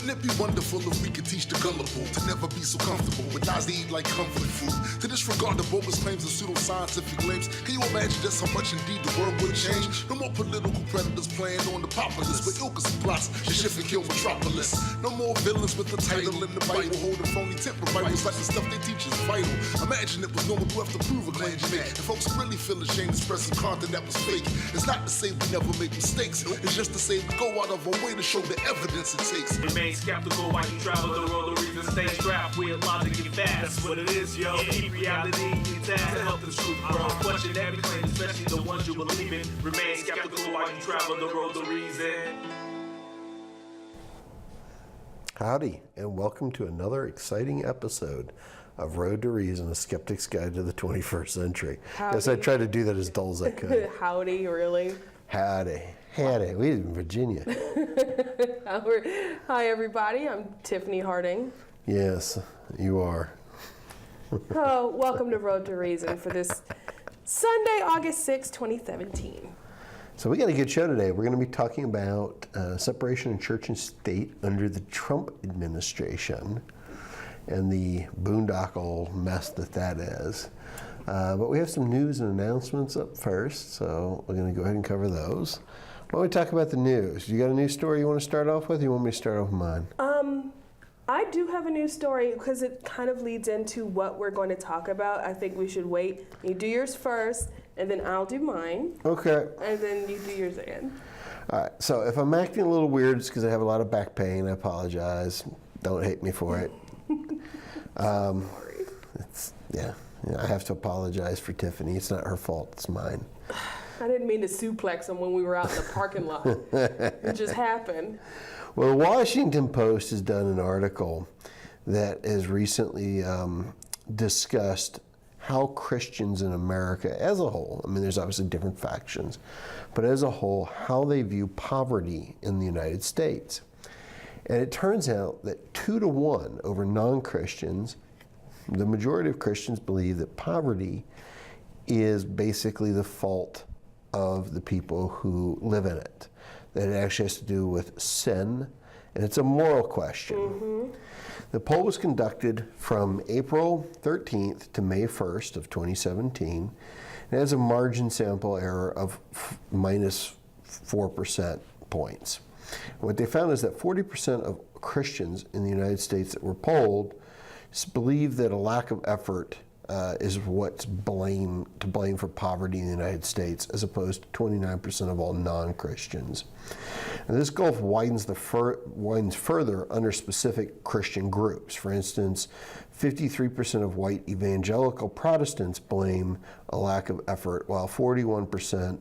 Wouldn't it be wonderful if we could teach the gullible to never be so comfortable with lies they eat like comfort food? To disregard the bogus claims and pseudoscientific claims. Can you imagine just how much indeed the world would change? No more political predators playing on the populace with ilkas and plots to shift and kill metropolis. No more villains with the title in the Bible holding phony temper Bibles like the stuff they teach is vital. Imagine it was normal to have to prove a claim you make. And folks really feel ashamed to express some content that was fake. It's not to say we never make mistakes. It's just to say we go out of our way to show the evidence it takes. Remain skeptical while you travel the road. The reason stay strapped with logic and facts. That's what it is, yo. Keep reality intact to help the truth grow. Question every claim, especially the ones you believe in. Remain skeptical while you travel the road. The reason. Howdy, and welcome to another exciting episode of Road to Reason, A Skeptic's Guide to the 21st Century. Howdy. Yes, I tried to do that as dull as I could. Howdy, really? Howdy. Howdy. We in Virginia. Hi, everybody. I'm Tiffany Harding. Yes, you are. Oh, welcome to Road to Reason for this Sunday, August 6, 2017. So we got a good show today. We're going to be talking about separation of church and state under the Trump administration and the boondoggle mess that is. But we have some news and announcements up first, so we're going to go ahead and cover those. Why don't we talk about the news? You got a news story you want to start off with, or you want me to start off with mine? I do have a news story because it kind of leads into what we're going to talk about. I think we should wait. You do yours first, and then I'll do mine. Okay. And then you do yours again. All right, so if I'm acting a little weird, it's because I have a lot of back pain. I apologize. Don't hate me for it. Sorry. I have to apologize for Tiffany. It's not her fault. It's mine. I didn't mean to suplex him when we were out in the parking lot. It just happened. Well, the Washington Post has done an article that has recently discussed how Christians in America as a whole, I mean, there's obviously different factions, but as a whole, how they view poverty in the United States. And it turns out that 2-to-1 over non-Christians, the majority of Christians believe that poverty is basically the fault of the people who live in it. That it actually has to do with sin, and it's a moral question. Mm-hmm. The poll was conducted from April 13th to May 1st of 2017. It has a margin sample error of minus 4% points. What they found is that 40% of Christians in the United States that were polled believe that a lack of effort is what's to blame for poverty in the United States, as opposed to 29% of all non-Christians. And this gulf widens further under specific Christian groups. For instance, 53% of white evangelical Protestants blame a lack of effort, while 41%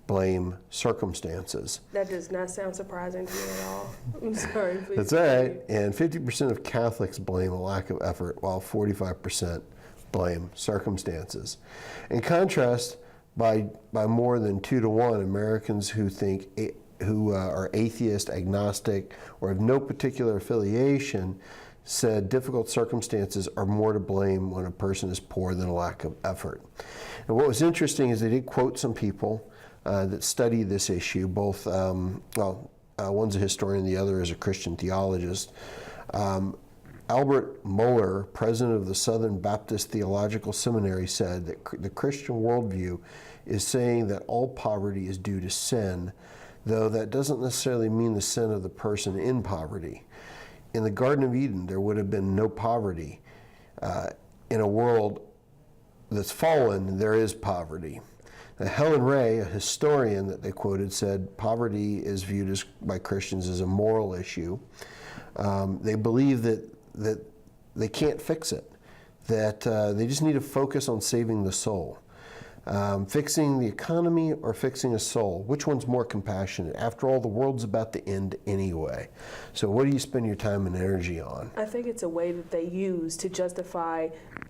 blame circumstances. That does not sound surprising to me at all. I'm sorry. Please. That's all right. And 50% of Catholics blame a lack of effort, while 45% blame circumstances. In contrast, by more than 2-to-1, Americans who are atheist, agnostic, or have no particular affiliation said difficult circumstances are more to blame when a person is poor than a lack of effort. And what was interesting is they did quote some people that study this issue, both, one's a historian, the other is a Christian theologist. Albert Mohler, president of the Southern Baptist Theological Seminary, said that the Christian worldview is saying that all poverty is due to sin, though that doesn't necessarily mean the sin of the person in poverty. In the Garden of Eden, there would have been no poverty. In a world that's fallen, there is poverty. Now, Helen Ray, a historian that they quoted, said poverty is viewed by Christians as a moral issue. They believe that they can't fix it, that they just need to focus on saving the soul. Fixing the economy or fixing a soul, which one's more compassionate? After all, the world's about to end anyway. So what do you spend your time and energy on? I think it's a way that they use to justify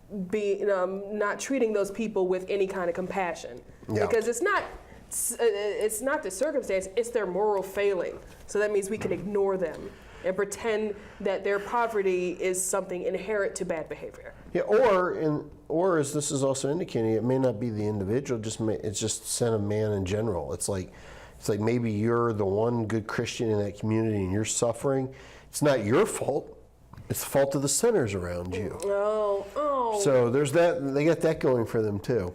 not treating those people with any kind of compassion. Yeah. Because it's not the circumstance, it's their moral failing. So that means we can ignore them and pretend that their poverty is something inherent to bad behavior. Yeah, or as this is also indicating, it may not be the individual, it's just sin of man in general. It's like maybe you're the one good Christian in that community and you're suffering, It's not your fault. It's the fault of the sinners around you. Oh. So there's that. They got that going for them too.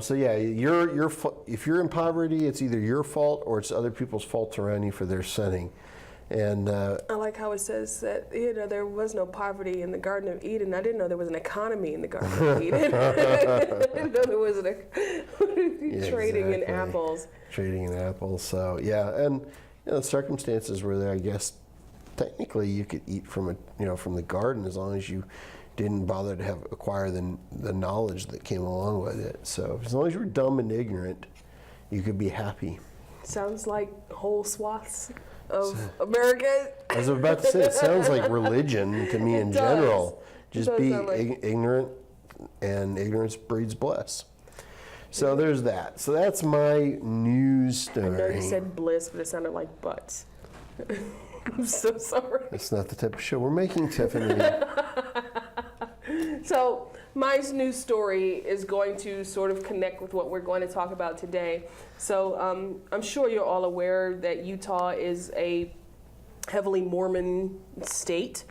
So yeah, if you're in poverty, it's either your fault or it's other people's faults around you for their sinning. And I like how it says that there was no poverty in the Garden of Eden. I didn't know there was an economy in the Garden of Eden. I didn't know there was trading in apples. Trading in apples. So yeah, and circumstances were there. I guess technically you could eat from from the garden as long as you didn't bother to acquire the knowledge that came along with it. So as long as you were dumb and ignorant, you could be happy. Sounds like whole swaths of America. I was about to say, it sounds like religion to me in general. Just be ignorant, and ignorance breeds bliss. So there's that. So that's my news story. I know you said bliss, but it sounded like butts. I'm so sorry. It's not the type of show we're making, Tiffany. So my news story is going to sort of connect with what we're going to talk about today. So I'm sure you're all aware that Utah is a heavily Mormon state.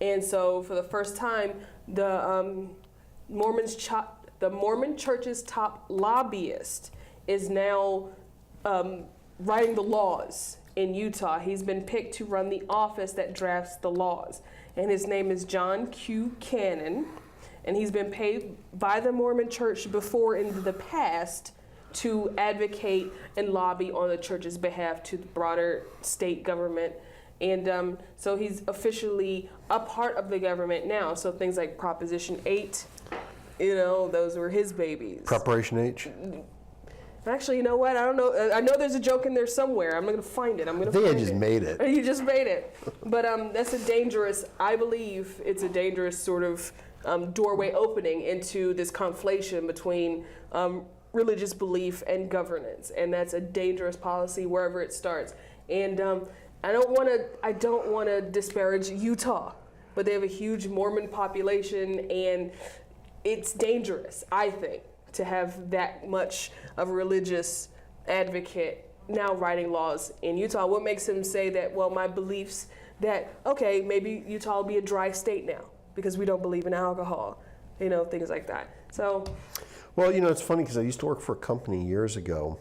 And so for the first time, the Mormon Church's top lobbyist is now writing the laws in Utah. He's been picked to run the office that drafts the laws. And his name is John Q. Cannon. And he's been paid by the Mormon Church before in the past to advocate and lobby on the church's behalf to the broader state government. And so he's officially a part of the government now. So things like Proposition 8, those were his babies. Preparation H? Actually, you know what? I don't know. I know there's a joke in there somewhere. I'm going to find it. I think I just made it. You just made it. But that's I believe it's a dangerous sort of doorway opening into this conflation between religious belief and governance. And that's a dangerous policy wherever it starts. And I don't want to disparage Utah, but they have a huge Mormon population, and it's dangerous, I think, to have that much of a religious advocate now writing laws in Utah. What makes him say that, well, my beliefs that, okay, maybe Utah will be a dry state now because we don't believe in alcohol, things like that. So, well, it's funny because I used to work for a company years ago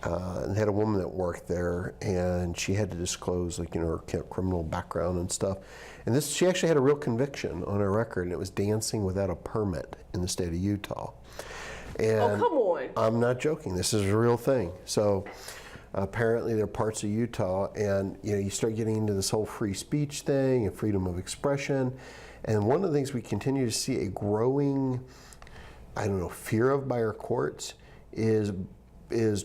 and had a woman that worked there, and she had to disclose her criminal background and stuff. And she actually had a real conviction on her record, and it was dancing without a permit in the state of Utah. And come on. I'm not joking. This is a real thing. So apparently there are parts of Utah, and you start getting into this whole free speech thing and freedom of expression. And one of the things we continue to see a growing, fear of by our courts is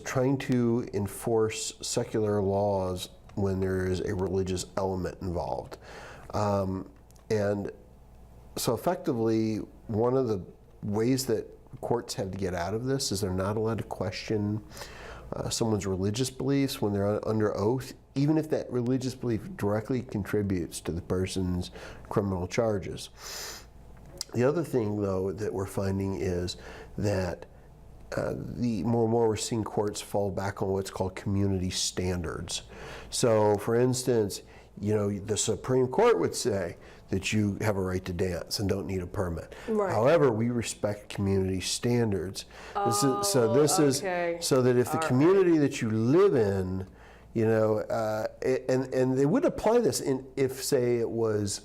trying to enforce secular laws when there is a religious element involved. And so effectively, one of the ways that courts have to get out of this is they're not allowed to question someone's religious beliefs when they're under oath, even if that religious belief directly contributes to the person's criminal charges. The other thing, though, that we're finding is that the more and more we're seeing courts fall back on what's called community standards. So, for instance, the Supreme Court would say that you have a right to dance and don't need a permit. Right. However, we respect community standards. So that if the community that you live in, and they would apply this if it was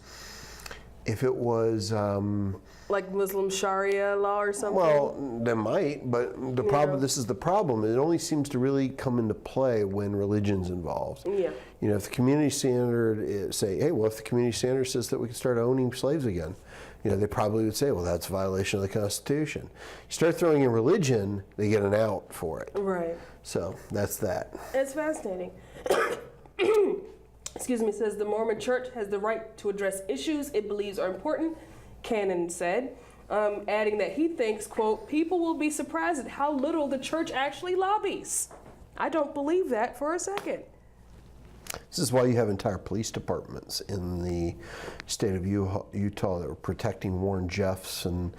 like Muslim Sharia law or something? Well, they might, but the problem. This is the problem. It only seems to really come into play when religion's involved. Yeah. If the community standard if the community standard says that we can start owning slaves again, they probably would say, well, that's a violation of the Constitution. You start throwing in religion, they get an out for it. Right. So that's that. It's fascinating. Excuse me, says the Mormon Church has the right to address issues it believes are important, Cannon said, adding that he thinks, quote, people will be surprised at how little the church actually lobbies. I don't believe that for a second. This is why you have entire police departments in the state of Utah that were protecting Warren Jeffs and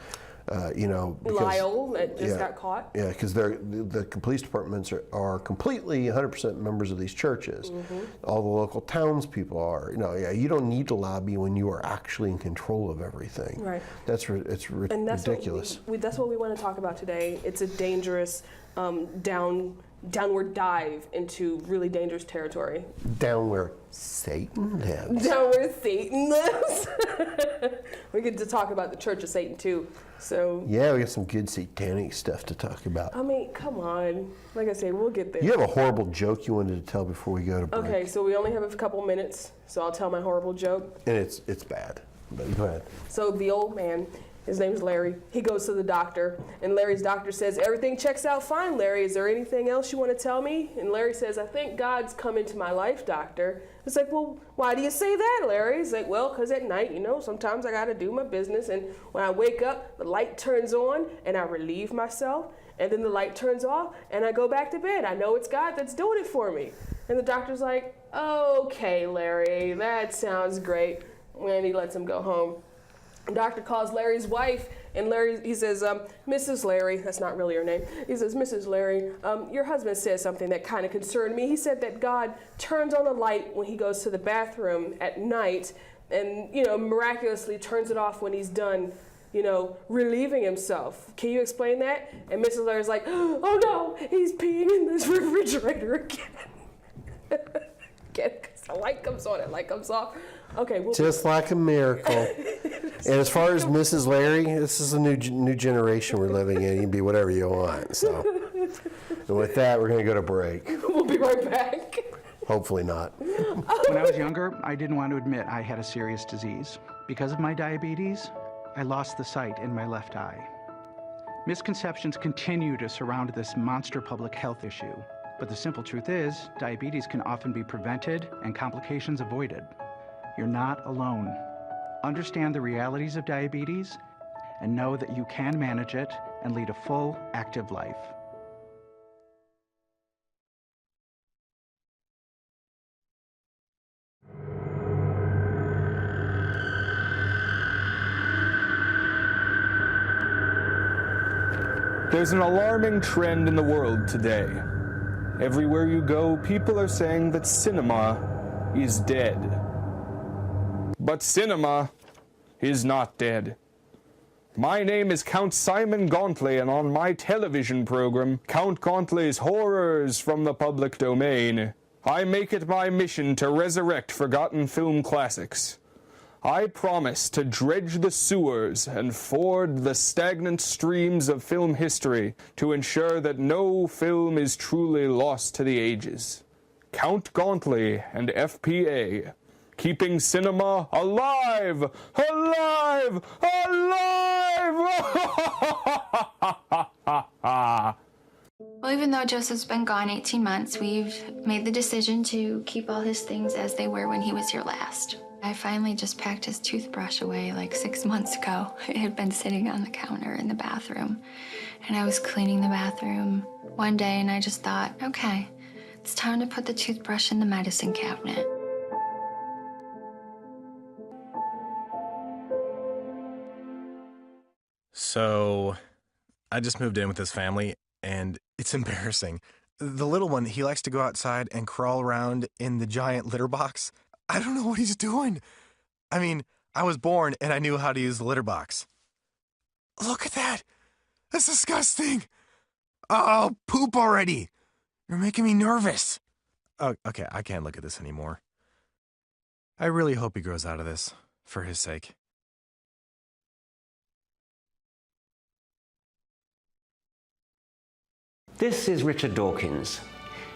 Lyle that just got caught. Yeah, because the police departments are completely 100% members of these churches. All the local townspeople are. You don't need to lobby when you are actually in control of everything. Right. That's ridiculous. That's what we want to talk about today. It's a dangerous downward dive into really dangerous territory. Down where Satan lives. Down where Satan lives. We get to talk about the Church of Satan too. So yeah, we got some good satanic stuff to talk about. I mean, come on. Like I say, we'll get there. You have a horrible joke you wanted to tell before we go to break. Okay, so we only have a couple minutes, so I'll tell my horrible joke. And it's bad, but go ahead. So the old man, his name's Larry, he goes to the doctor, and Larry's doctor says, everything checks out fine, Larry. Is there anything else you want to tell me? And Larry says, I think God's come into my life, doctor. It's like, well, why do you say that, Larry? He's like, well, because at night, sometimes I got to do my business, and when I wake up, the light turns on, and I relieve myself, and then the light turns off, and I go back to bed. I know it's God that's doing it for me. And the doctor's like, okay, Larry, that sounds great. And he lets him go home. The doctor calls Larry's wife, and he says, Mrs. Larry, that's not really her name. He says, Mrs. Larry, your husband said something that kind of concerned me. He said that God turns on the light when he goes to the bathroom at night and, miraculously turns it off when he's done, relieving himself. Can you explain that? And Mrs. Larry's like, oh no, he's peeing in this refrigerator again. Because the light comes on and light comes off. Okay, just like a miracle. And as far as Mrs. Larry, this is a new generation we're living in. You can be whatever you want. So, and with that, we're going to go to break. We'll be right back. Hopefully not. When I was younger, I didn't want to admit I had a serious disease. Because of my diabetes, I lost the sight in my left eye. Misconceptions continue to surround this monster public health issue. But the simple truth is, diabetes can often be prevented and complications avoided. You're not alone. Understand the realities of diabetes and know that you can manage it and lead a full, active life. There's an alarming trend in the world today. Everywhere you go, people are saying that cinema is dead. But cinema is not dead. My name is Count Simon Gauntley, and on my television program, Count Gauntley's Horrors from the Public Domain, I make it my mission to resurrect forgotten film classics. I promise to dredge the sewers and ford the stagnant streams of film history to ensure that no film is truly lost to the ages. Count Gauntley and FPA. Keeping cinema alive! Alive! Alive! Well, even though Joseph's been gone 18 months, we've made the decision to keep all his things as they were when he was here last. I finally just packed his toothbrush away like 6 months ago. It had been sitting on the counter in the bathroom. And I was cleaning the bathroom one day and I just thought, okay, it's time to put the toothbrush in the medicine cabinet. So, I just moved in with this family, and it's embarrassing. The little one, he likes to go outside and crawl around in the giant litter box. I don't know what he's doing. I mean, I was born, and I knew how to use the litter box. Look at that! That's disgusting! Oh, poop already! You're making me nervous. Oh, okay, I can't look at this anymore. I really hope he grows out of this, for his sake. This is Richard Dawkins.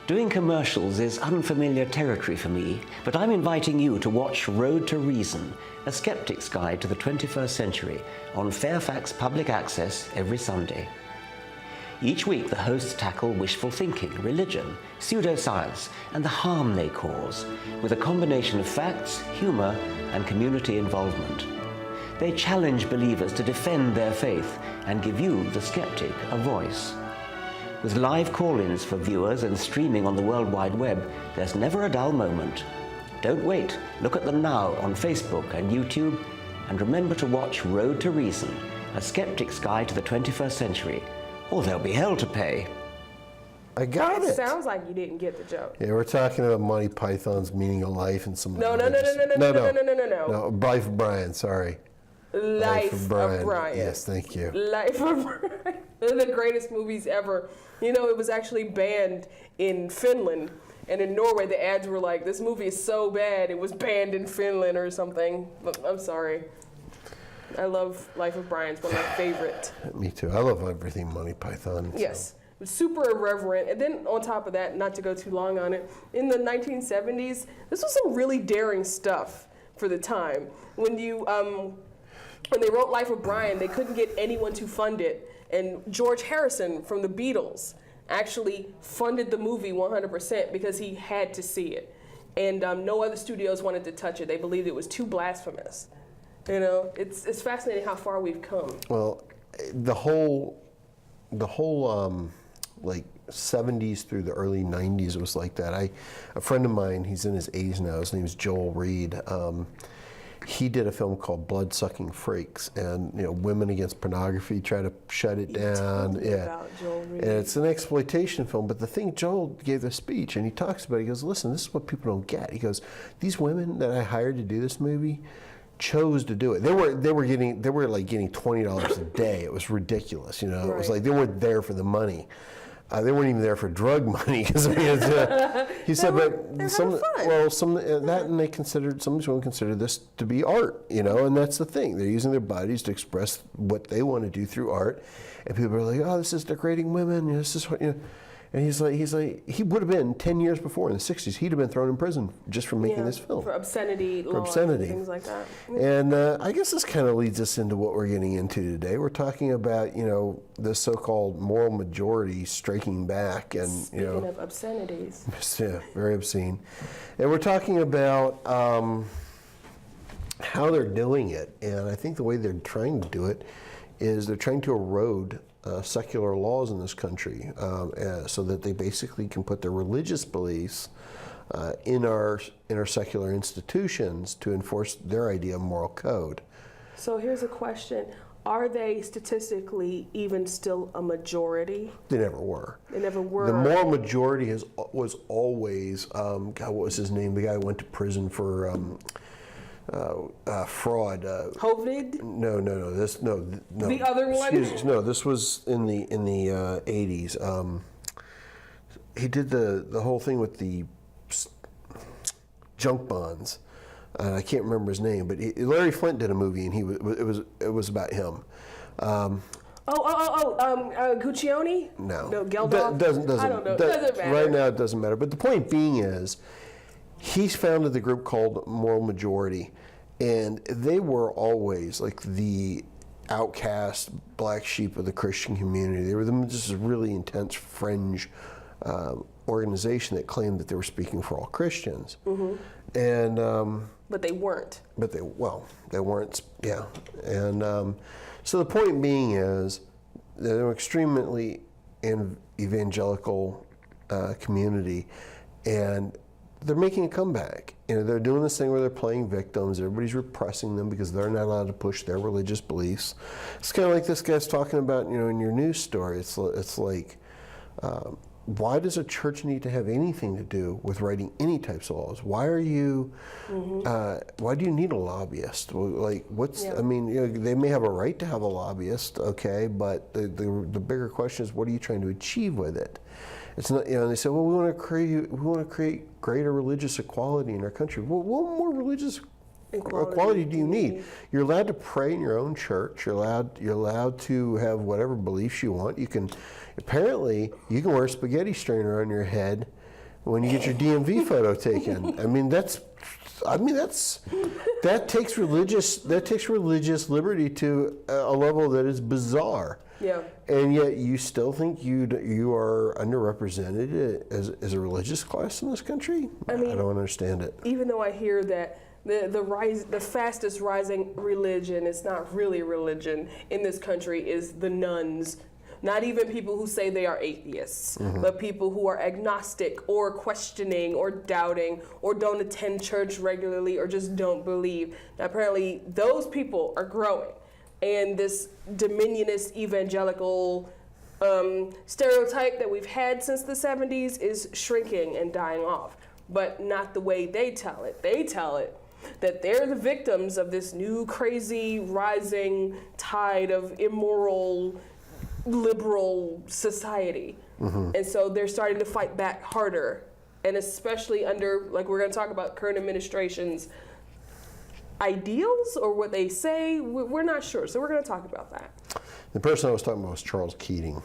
Doing commercials is unfamiliar territory for me, but I'm inviting you to watch Road to Reason, a skeptic's guide to the 21st century, on Fairfax Public Access every Sunday. Each week the hosts tackle wishful thinking, religion, pseudoscience, and the harm they cause, with a combination of facts, humor, and community involvement. They challenge believers to defend their faith and give you, the skeptic, a voice. With live call-ins for viewers and streaming on the World Wide Web, there's never a dull moment. Don't wait. Look at them now on Facebook and YouTube, and remember to watch Road to Reason A Skeptic's Guide to the 21st Century, or there'll be hell to pay. I got it. Sounds like you didn't get the joke. Yeah, we're talking about Monty Python's Meaning of Life and some. No. Life of Brian. Sorry. Life of Brian. Yes, thank you. Life of Brian. One of the greatest movies ever. You know, it was actually banned in Finland, and in Norway the ads were like, "This movie is so bad, it was banned in Finland" or something. But I'm sorry. I love Life of Brian. It's one of my favorite. Me too. I love everything Monty Python. Yes. Super irreverent. And then on top of that, not to go too long on it, in the 1970s, this was some really daring stuff for the time. When they wrote Life of Brian, they couldn't get anyone to fund it. And George Harrison from the Beatles actually funded the movie 100% because he had to see it. And no other studios wanted to touch it. They believed it was too blasphemous. You know, it's fascinating how far we've come. Well, the whole like 70s through the early 90s was like that. A friend of mine, he's in his 80s now, his name's Joel Reed. He did a film called Blood-Sucking Freaks, and women against pornography, try to shut it down. About Joel Reed. And it's an exploitation film, but the thing, Joel gave a speech and he talks about it. He goes, listen, this is what people don't get. He goes, these women that I hired to do this movie chose to do it. They were getting $20 a day. It was ridiculous, It was like they weren't there for the money. They weren't even there for drug money. Because he said, but some and they considered, some women consider this to be art, and that's the thing. They're using their bodies to express what they want to do through art, and people are like, oh, this is degrading women. This is what And he's like, he would have been 10 years before in the 60s. He'd have been thrown in prison just for making this film. For obscenity laws and things like that. And I guess this kind of leads us into what we're getting into today. We're talking about, the so-called moral majority striking back, and Speaking of obscenities. Yeah, very obscene. And we're talking about how they're doing it. And I think the way they're trying to do it is they're trying to erode secular laws in this country, so that they basically can put their religious beliefs in our secular institutions to enforce their idea of moral code. So here's a question. Are they statistically even still a majority? They never were. They never were. The moral majority was always, God, what was his name? The guy who went to prison for fraud. Hovid? No. The other one? No, this was in the 80s. He did the whole thing with the junk bonds. I can't remember his name, but Larry Flint did a movie, and it was about him. Guccione? No, Geldof? Doesn't I don't know. Doesn't matter. Right now, it doesn't matter. But the point being is, he's founded the group called Moral Majority, and they were always like the outcast black sheep of the Christian community. They were just a really intense fringe organization that claimed that they were speaking for all Christians. Mm-hmm. And but they weren't. They weren't. Yeah. And so the point being is, they're an extremely evangelical community, and they're making a comeback. They're doing this thing where they're playing victims. Everybody's repressing them because they're not allowed to push their religious beliefs. It's kind of like this guy's talking about, in your news story. It's like, why does a church need to have anything to do with writing any types of laws? Why are you? Why do you need a lobbyist? I mean, they may have a right to have a lobbyist, okay, but the bigger question is, what are you trying to achieve with it? It's not, and they say, well, we want to create greater religious equality in our country. Well, what more religious equality do you need? You're allowed to pray in your own church. You're allowed to have whatever beliefs you want. You can wear a spaghetti strainer on your head when you get your DMV photo taken. That takes religious liberty to a level that is bizarre. Yeah. And yet you still think you are underrepresented as a religious class in this country? I don't understand it. Even though I hear that the fastest rising religion, it's not really religion in this country, is the nuns. Not even people who say they are atheists, but people who are agnostic or questioning or doubting or don't attend church regularly or just don't believe. Now, apparently, those people are growing. and this dominionist evangelical stereotype that we've had since the 70s is shrinking and dying off, but not the way they tell it. They tell it that they're the victims of this new crazy rising tide of immoral liberal society. And so they're starting to fight back harder, and especially under, like we're going to talk about, current administration's ideals or what they say. We're not sure, so we're going to talk about that. The person I was talking about was Charles Keating,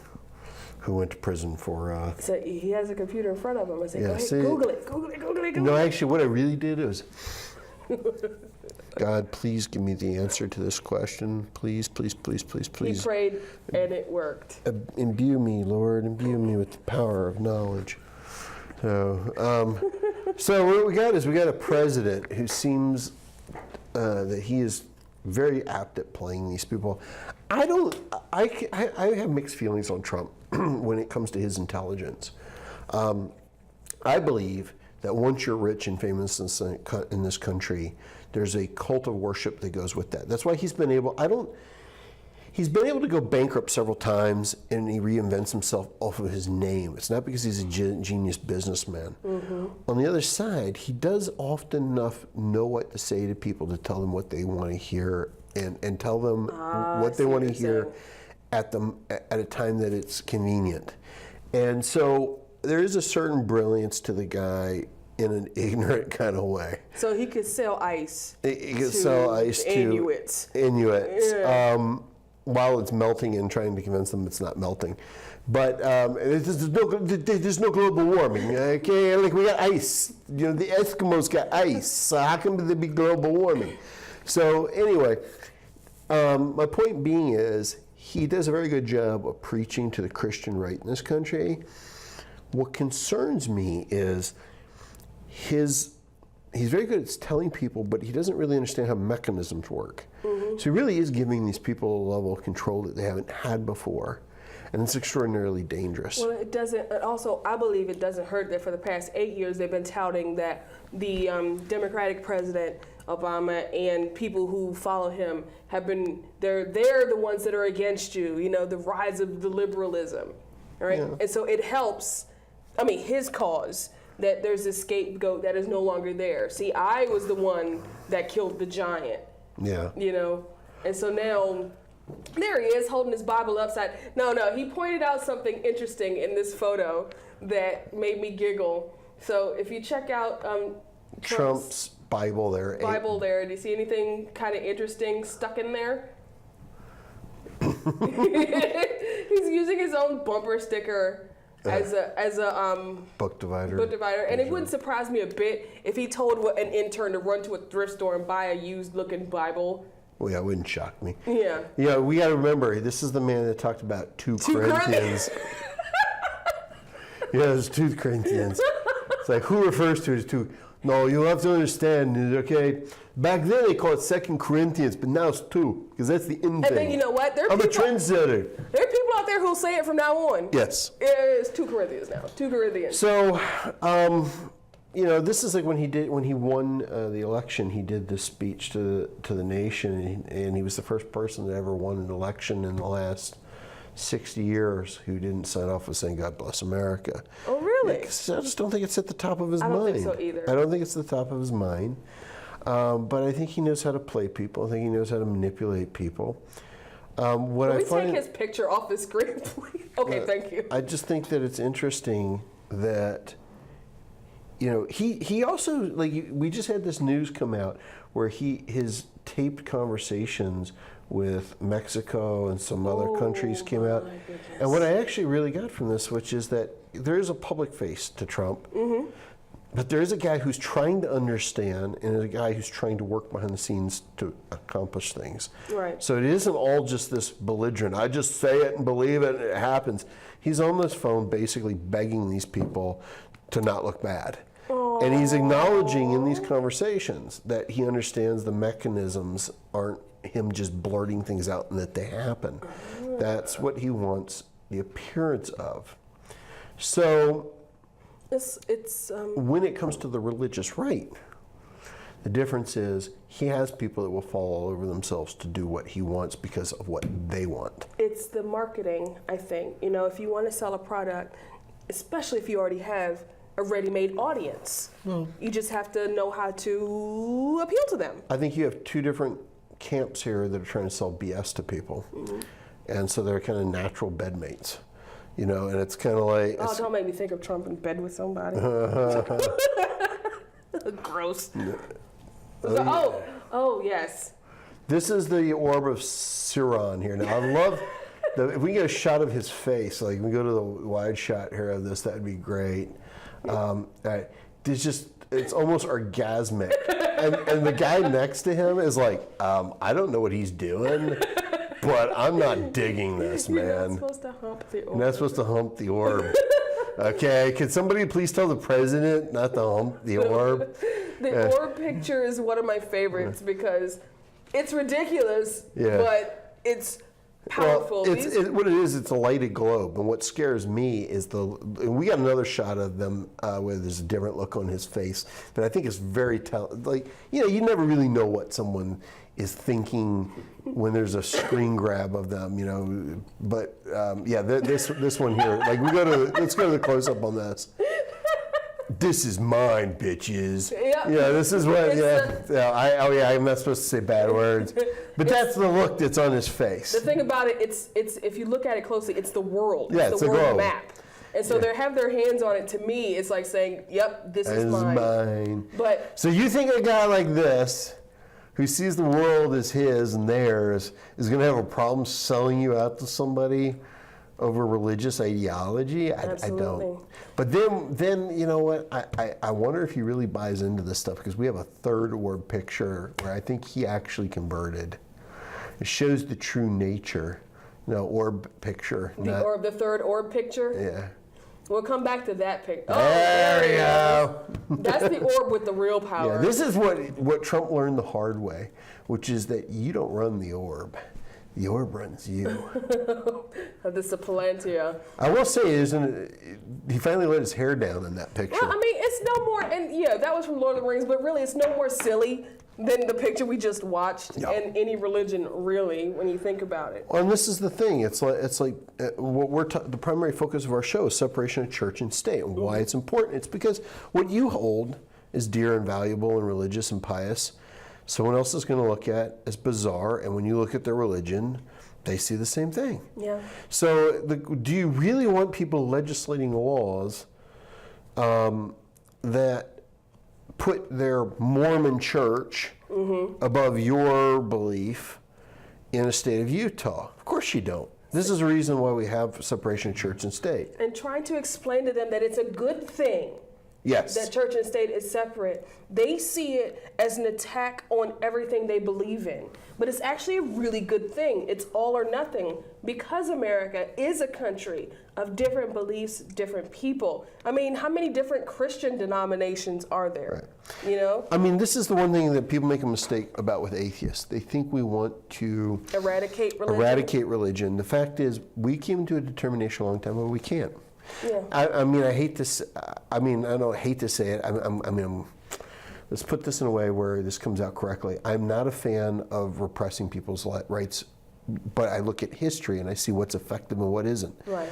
who went to prison for... So he has a computer in front of him. I said, Yeah, go ahead, see- Google it, Google it, Google it, Google No, it. actually, what I really did was, God, please give me the answer to this question. Please, please, please, please, He please. prayed, and it worked. Imbue me, Lord, imbue me with the power of knowledge. So what we got is we got a president who seems that he is very apt at playing these people. I have mixed feelings on Trump when it comes to his intelligence. I believe that once you're rich and famous in this country, there's a cult of worship that goes with that. That's why he's been able, he's been able to go bankrupt several times, and he reinvents himself off of his name. It's not because he's a genius businessman. On the other side, he does often enough know what to say to people to tell them what they want to hear, and tell them what they want to hear at a time that it's convenient. And so there is a certain brilliance to the guy in an ignorant kind of way. So he could sell ice. He could sell ice to Inuits. Yeah. While it's melting and trying to convince them it's not melting. But there's no global warming. Okay, like we got ice. You know, the Eskimos got ice. So how come there be global warming? So anyway, my point being is he does a very good job of preaching to the Christian right in this country. What concerns me is he's very good at telling people, but he doesn't really understand how mechanisms work. So he really is giving these people a level of control that they haven't had before. And it's extraordinarily dangerous. Well, it doesn't, also, I believe it doesn't hurt that for the past 8 years they've been touting that the Democratic President Obama and people who follow him have been, they're the ones that are against you, you know, the rise of the liberalism, right? Yeah. And so it helps, his cause, that there's a scapegoat that is no longer there. See, I was the one that killed the giant. Yeah. You know, and so now there he is holding his Bible upside. No, he pointed out something interesting in this photo that made me giggle. So if you check out Trump's Bible there. Do you see anything kind of interesting stuck in there? He's using his own bumper sticker as a book divider. And it wouldn't surprise me a bit if he told an intern to run to a thrift store and buy a used-looking Bible. Well, yeah, it wouldn't shock me. Yeah. Yeah, we got to remember, this is the man that talked about 2 Corinthians. Yeah, it's 2 Corinthians. It's like, who refers to it as 2? No, you have to understand, okay? Back then they called it 2 Corinthians, but now it's 2, because that's the in thing. And then you know what? I'm a trendsetter. There are people out there who'll say it from now on. Yes. It's 2 Corinthians now. 2 Corinthians. So, you know, this is like when he won the election, he did this speech to the nation, and he was the first person that ever won an election in the last 60 years who didn't sign off with saying, God bless America. Oh, really? I just don't think it's at the top of his mind. I don't think so either. I don't think it's at the top of his mind. But I think he knows how to play people. I think he knows how to manipulate people. Can we take his picture off the screen, please? Okay, thank you. I just think that it's interesting that, you know, he also, like, we just had this news come out where his taped conversations with Mexico and some other countries came out. And what I actually really got from this, which is that there is a public face to Trump, but there is a guy who's trying to understand, and there's a guy who's trying to work behind the scenes to accomplish things. Right. So it isn't all just this belligerent, I just say it and believe it and it happens. He's on this phone basically begging these people to not look bad. And he's acknowledging in these conversations that he understands the mechanisms aren't him just blurting things out and that they happen. That's what he wants the appearance of. So when it comes to the religious right, The difference is he has people that will fall all over themselves to do what he wants because of what they want. It's the marketing, I think. You know, if you want to sell a product, especially if you already have a ready-made audience, you just have to know how to appeal to them. I think you have two different camps here that are trying to sell BS to people. And so they're kind of natural bedmates. You know, and it's kind of like... Oh, don't make me think of Trump in bed with somebody. Gross. Oh, yes. This is the orb of Siron here. Now, I love... if we get a shot of his face, like we go to the wide shot here of this, that'd be great. There's just... It's almost orgasmic. And the guy next to him is like, I don't know what he's doing, but I'm not digging this, man. You're not supposed to hump the orb. You're not supposed to hump the orb. Okay, can somebody please tell the president not to hump the orb? The orb picture is one of my favorites because it's ridiculous, but it's powerful. Well, what it is, it's a lighted globe, and what scares me is and we got another shot of them where there's a different look on his face that I think is very like, you know, you never really know what someone is thinking when there's a screen grab of them, you know. But this one here, like let's go to the close up on this. This is mine, bitches. Yep. Yeah, this is what. I'm not supposed to say bad words, but that's the look that's on his face. The thing about it, it's if you look at it closely, it's the world. Yeah, it's the world map. And so they have their hands on it. To me, it's like saying, "Yep, this is mine." But so you think a guy like this, who sees the world as his and theirs, is going to have a problem selling you out to somebody over religious ideology? I don't. But then you know what? I wonder if he really buys into this stuff, because we have a third orb picture where I think he actually converted. It shows the true nature. No, orb picture. The third orb picture? Yeah. We'll come back to that picture. There we go. That's the orb with the real power. Yeah, this is what Trump learned the hard way, which is that you don't run the orb. The orb runs you. This is a Palantir. I will say, he finally let his hair down in that picture. Well, I mean, it's no more, and that was from Lord of the Rings, but really it's no more silly than the picture we just watched in any religion, really, when you think about it. Well, and this is the thing. It's like what the primary focus of our show is separation of church and state, and why it's important. It's because what you hold is dear and valuable and religious and pious, someone else is going to look at as bizarre, and when you look at their religion, they see the same thing. Yeah. So do you really want people legislating laws that put their Mormon church above your belief in a state of Utah? Of course you don't. This is the reason why we have separation of church and state. And trying to explain to them that it's a good thing. Yes. That church and state is separate. They see it as an attack on everything they believe in. But it's actually a really good thing. It's all or nothing, because America is a country of different beliefs, different people. I mean, how many different Christian denominations are there? Right. You know? I mean, this is the one thing that people make a mistake about with atheists. They think we want to eradicate religion. The fact is, we came to a determination a long time ago we can't. Yeah. I mean, I hate to. I mean, I don't hate to say it. Let's put this in a way where this comes out correctly. I'm not a fan of repressing people's rights, but I look at history and I see what's effective and what isn't. Right.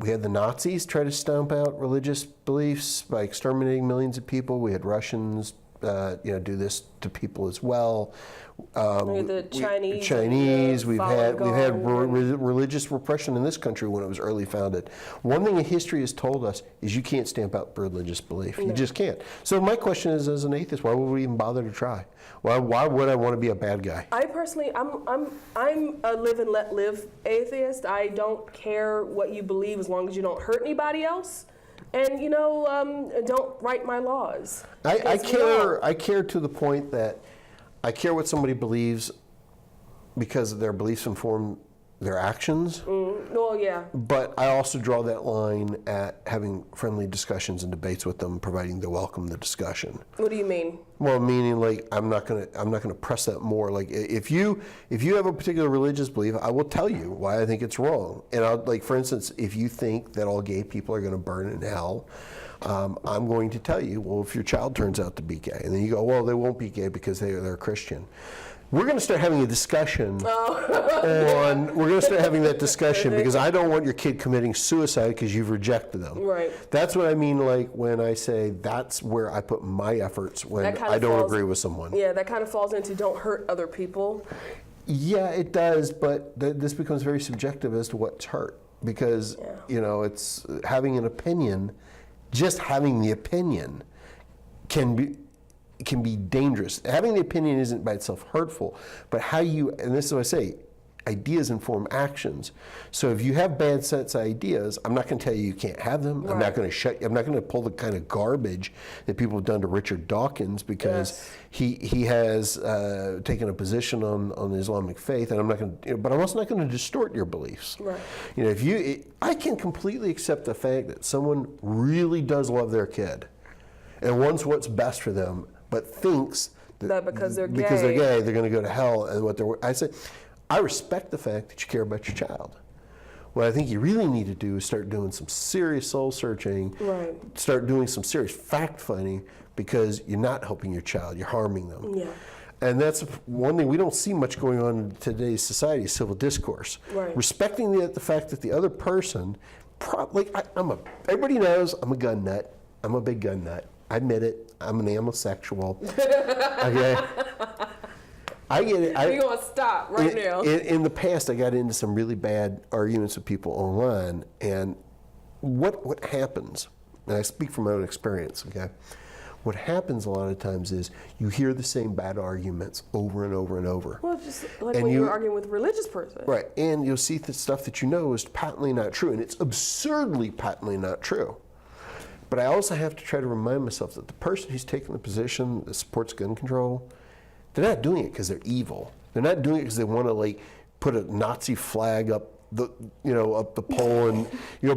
We had the Nazis try to stomp out religious beliefs by exterminating millions of people. We had Russians, do this to people as well. The Chinese. We've had religious repression in this country when it was early founded. One thing history has told us is you can't stamp out religious belief. You just can't. So my question is, as an atheist, why would we even bother to try? Why would I want to be a bad guy? I personally, I'm a live and let live atheist. I don't care what you believe as long as you don't hurt anybody else. And don't write my laws. I care to the point that I care what somebody believes because their beliefs inform their actions. Well, yeah. But I also draw that line at having friendly discussions and debates with them, providing they welcome the discussion. What do you mean? Well, meaning like I'm not gonna press that more. Like if you have a particular religious belief, I will tell you why I think it's wrong. And I'll, like, for instance, if you think that all gay people are going to burn in hell, I'm going to tell you, well, if your child turns out to be gay, and then you go, well, they won't be gay because they're Christian. We're going to start having a discussion we're going to start having that discussion because I don't want your kid committing suicide because you've rejected them. Right. That's what I mean, like, when I say that's where I put my efforts when I don't agree with someone. Yeah, that kind of falls into don't hurt other people. Yeah, it does, but this becomes very subjective as to what's hurt because, you know, it's having an opinion, just having the opinion can be dangerous. Having the opinion isn't by itself hurtful, but how you, and this is what I say, ideas inform actions. So if you have bad sets of ideas, I'm not going to tell you can't have them. Right. I'm not going to pull the kind of garbage that people have done to Richard Dawkins because he has taken a position on the Islamic faith, and I'm not going to, but I'm also not going to distort your beliefs. Right. You know, I can completely accept the fact that someone really does love their kid and wants what's best for them, but thinks that because they're gay, they're going to go to hell. And I say, I respect the fact that you care about your child. What I think you really need to do is start doing some serious soul searching, start doing some serious fact finding, because you're not helping your child, you're harming them. Yeah. And that's one thing we don't see much going on in today's society, is civil discourse. Right. Respecting the fact that the other person, everybody knows I'm a gun nut. I'm a big gun nut. I admit it. I'm an homosexual. Okay. I get it. We're going to stop right now. In the past, I got into some really bad arguments with people online, and what happens, and I speak from my own experience, okay? What happens a lot of times is you hear the same bad arguments over and over and over. Well, just like when you're arguing with a religious person. Right, and you'll see the stuff that you know is patently not true, and it's absurdly patently not true. But I also have to try to remind myself that the person who's taking the position that supports gun control, they're not doing it because they're evil. They're not doing it because they want to, like, put a Nazi flag up the pole and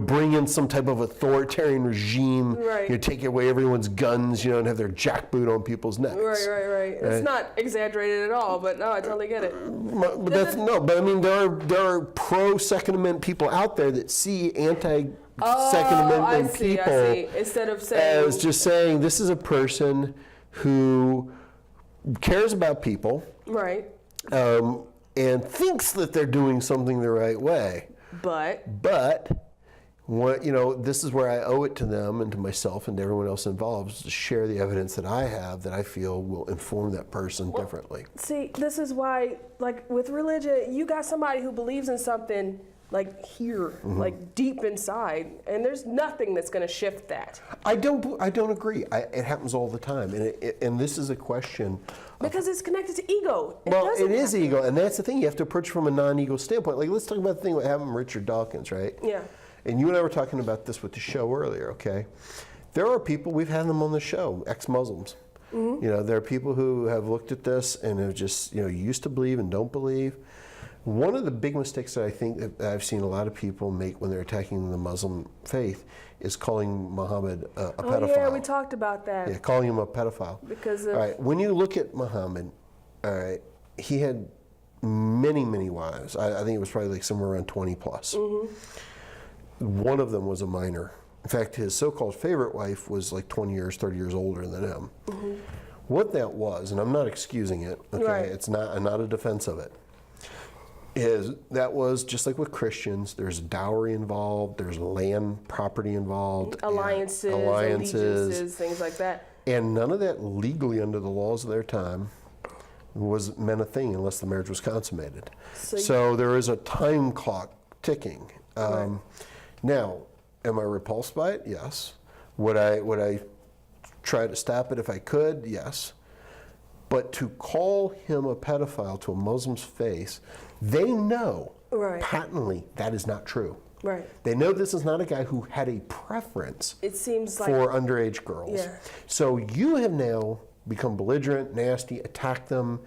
bring in some type of authoritarian regime. Right. Take away everyone's guns, and have their jackboot on people's necks. Right. It's not exaggerated at all, but no, I totally get it. But I mean, there are pro Second Amendment people out there that see Second Amendment people instead of saying as just saying this is a person who cares about people, right, and thinks that they're doing something the right way. But what this is where I owe it to them and to myself and to everyone else involved, is to share the evidence that I have that I feel will inform that person differently. See, this is why, like with religion, you got somebody who believes in something like here, like deep inside, and there's nothing that's going to shift that. I don't agree. It happens all the time, and this is a question because it's connected to ego. It is ego, and that's the thing. You have to approach from a non-ego standpoint. Like, let's talk about the thing what happened with Richard Dawkins, right? Yeah. And you and I were talking about this with the show earlier. Okay, there are people, we've had them on the show, ex-Muslims. There are people who have looked at this and have just used to believe and don't believe. One of the big mistakes that I think that I've seen a lot of people make when they're attacking the Muslim faith is calling Muhammad a pedophile. Oh yeah, we talked about that. Yeah, calling him a pedophile. Because of... All right, when you look at Muhammad, all right, he had many, many wives. I think it was probably like somewhere around 20 plus. One of them was a minor. In fact, his so-called favorite wife was like 20 years, 30 years older than him. What that was, and I'm not excusing it, okay, I'm not a defense of it, is that was just like with Christians, there's dowry involved, there's land property involved, alliances, allegiances, things like that. And none of that legally under the laws of their time meant a thing unless the marriage was consummated. So there is a time clock ticking. Now, am I repulsed by it? Yes. Would I try to stop it if I could? Yes. But to call him a pedophile to a Muslim's face, they know patently that is not true. Right. They know this is not a guy who had a preference for underage girls. Yeah. So you have now become belligerent, nasty, attacked them.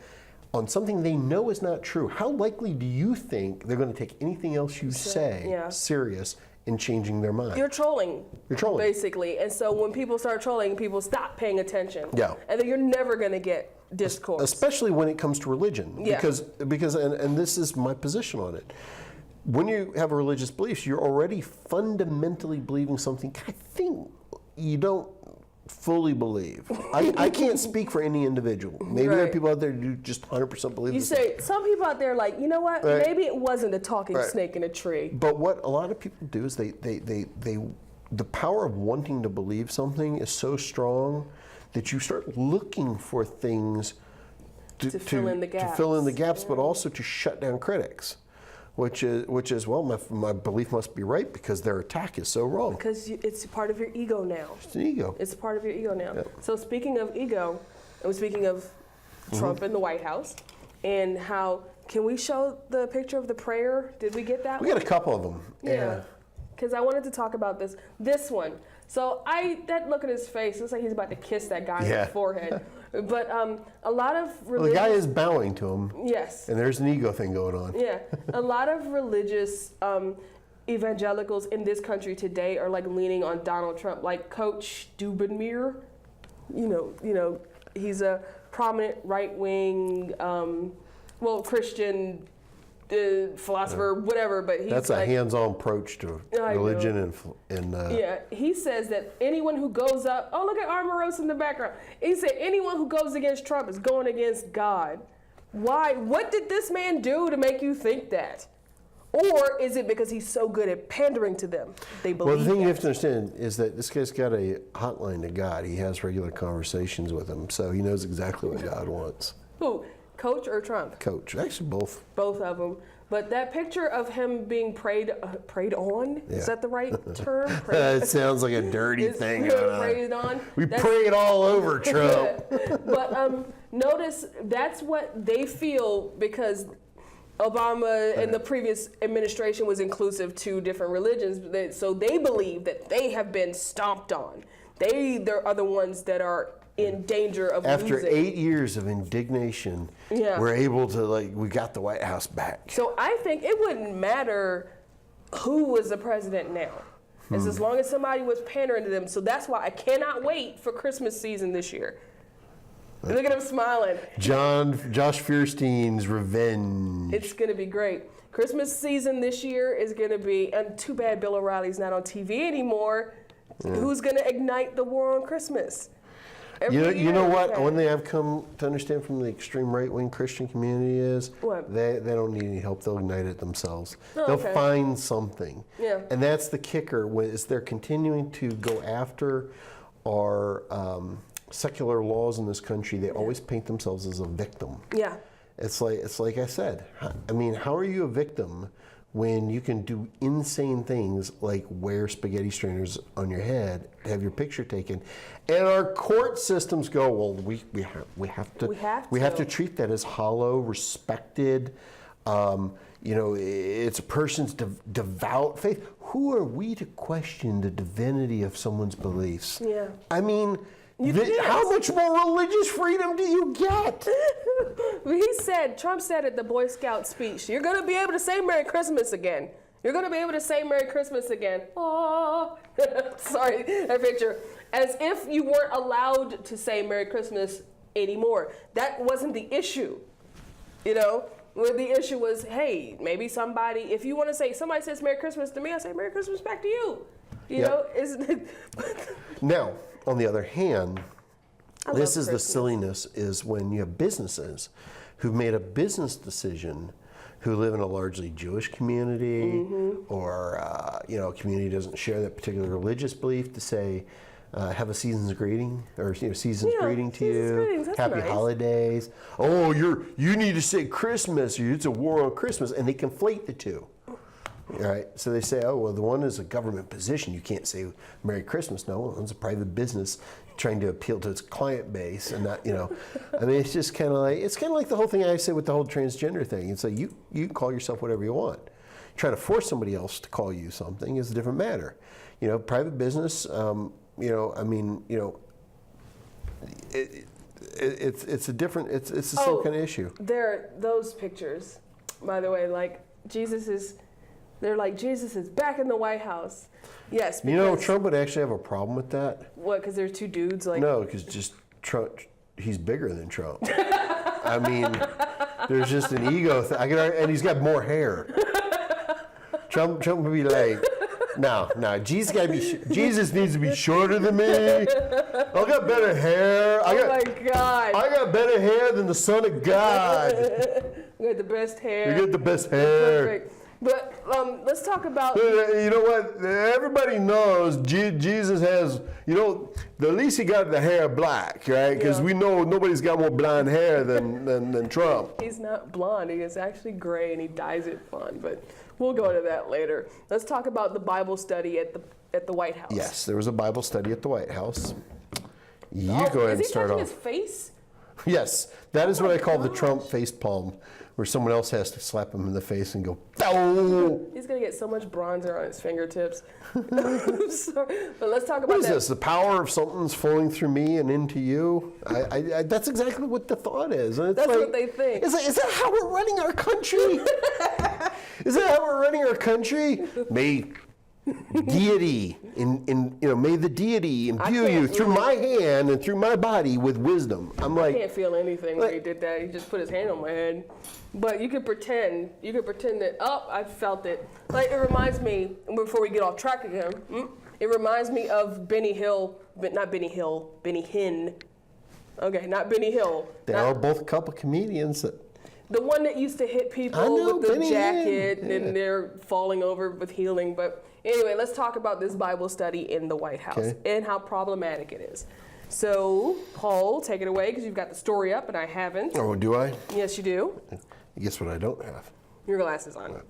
on something they know is not true, how likely do you think they're going to take anything else you say serious in changing their mind? You're trolling. You're trolling. Basically. And so when people start trolling, people stop paying attention. Yeah. And then you're never going to get discourse. Especially when it comes to religion. Yeah. Because and this is my position on it. When you have religious beliefs, you're already fundamentally believing something I think you don't fully believe. I can't speak for any individual. Maybe there are people out there who just 100% believe You this. say, some people out there are like, you know what, maybe it wasn't a talking snake in a tree. But what a lot of people do is the power of wanting to believe something is so strong that you start looking for things to fill in the gaps. To fill in the gaps, but also to shut down critics. Which is well, my belief must be right because their attack is so wrong. Because it's part of your ego now. It's an ego. It's part of your ego now. Yep. So speaking of ego, and speaking of Trump in the White House, and how, can we show the picture of the prayer? Did we get that We one? got a couple of them. Yeah. Because I wanted to talk about this one. So that look at his face, looks like he's about to kiss that guy on the forehead. But a lot of religious... Well, the guy is bowing to him. Yes. And there's an ego thing going on. Yeah. A lot of religious evangelicals in this country today are like leaning on Donald Trump, like Coach Dubinmir. You know, he's a prominent right-wing, Christian philosopher, whatever, but he's That's a hands-on approach to religion and yeah, he says that anyone who goes up, oh, look at Armoros in the background. He said anyone who goes against Trump is going against God. Why? What did this man do to make you think that? Or is it because he's so good at pandering to them? They believe. Well, the thing you have to understand is that this guy's got a hotline to God. He has regular conversations with him, so he knows exactly what God wants. Who? Coach or Trump? Coach. Actually, both. Both of them. But that picture of him being prayed on, is that the right term? It sounds like a dirty thing. Prayed on. We prayed all over Trump. But notice that's what they feel because Obama and the previous administration was inclusive to different religions. So they believe that they have been stomped on. They are the ones that are in danger of After losing. 8 years of indignation, we're able to, we got the White House back. So I think it wouldn't matter who was the president now. It's as long as somebody was pandering to them. So that's why I cannot wait for Christmas season this year. Look at him smiling. Josh Feuerstein's revenge. It's going to be great. Christmas season this year is going to be, and too bad Bill O'Reilly's not on TV anymore. Who's going to ignite the war on Christmas? You know what? One thing I've come to understand from the extreme right-wing Christian community is they don't need any help. They'll ignite it themselves. They'll find something. Yeah. And that's the kicker, is they're continuing to go after our secular laws in this country. They always paint themselves as a victim. Yeah. It's like I said. I mean, how are you a victim when you can do insane things like wear spaghetti strainers on your head, have your picture taken, and our court systems go, well, we have to treat that as hollow, respected. It's a person's devout faith. Who are we to question the divinity of someone's beliefs? Yeah. I mean, how much more religious freedom do you get? Trump said at the Boy Scout speech, you're going to be able to say Merry Christmas again. You're going to be able to say Merry Christmas again. Oh, sorry, that picture. As if you weren't allowed to say Merry Christmas anymore. That wasn't the issue. Where the issue was, hey, maybe somebody, if you want to say, somebody says Merry Christmas to me, I say Merry Christmas back to you. Now, on the other hand, this is the silliness, is when you have businesses who've made a business decision, who live in a largely Jewish community, or a community doesn't share that particular religious belief, to say, have a season's greeting, or season's greeting to you, happy holidays. Oh, you need to say Christmas, or it's a war on Christmas, and they conflate the two. All right, so they say, oh, well, the one is a government position. You can't say Merry Christmas. No, one's a private business trying to appeal to its client base, and not, I mean, it's just kind of like the whole thing I say with the whole transgender thing. It's like you can call yourself whatever you want. Trying to force somebody else to call you something is a different matter. Private business. it's a different, it's the same kind of issue. Those pictures, by the way, like they're like Jesus is back in the White House. Yes. You know, Trump would actually have a problem with that. What? Because there's two dudes like. No, because just Trump, he's bigger than Trump. I mean, there's just an ego thing. And he's got more hair. Trump would be like, no, Jesus needs to be shorter than me. I got better hair. My God. I got better hair than the Son of God. You got the best hair. You get the best hair. Perfect. But let's talk about. You know what? Everybody knows Jesus has, at least he got the hair black, right? Because we know nobody's got more blonde hair than Trump. He's not blonde. He is actually gray, and he dyes it blonde. But we'll go to that later. Let's talk about the Bible study at the White House. Yes, there was a Bible study at the White House. You go ahead and start off. Is he touching his face? Yes, that is what I call the Trump face palm, where someone else has to slap him in the face and go, "Oh!" He's gonna get so much bronzer on his fingertips. I'm sorry, but let's talk about What is this? The power of something's flowing through me and into you? That's exactly what the thought is. And it's That's what they think. Is that how we're running our country? Is that how we're running our country? May deity, may the deity imbue you through my hand and through my body with wisdom. I can't feel anything when he did that. He just put his hand on my head. But you could pretend that, I felt it. Like, it reminds me, before we get off track again, it reminds me of Benny Hill, but not Benny Hill, Benny Hinn. Okay, not Benny Hill. They are both a couple comedians that. The one that used to hit people with the jacket and they're falling over with healing. But anyway, let's talk about this Bible study in the White House and how problematic it is. So, Paul, take it away because you've got the story up and I haven't. Oh, do I? Yes, you do. Guess what I don't have? Your glasses on. All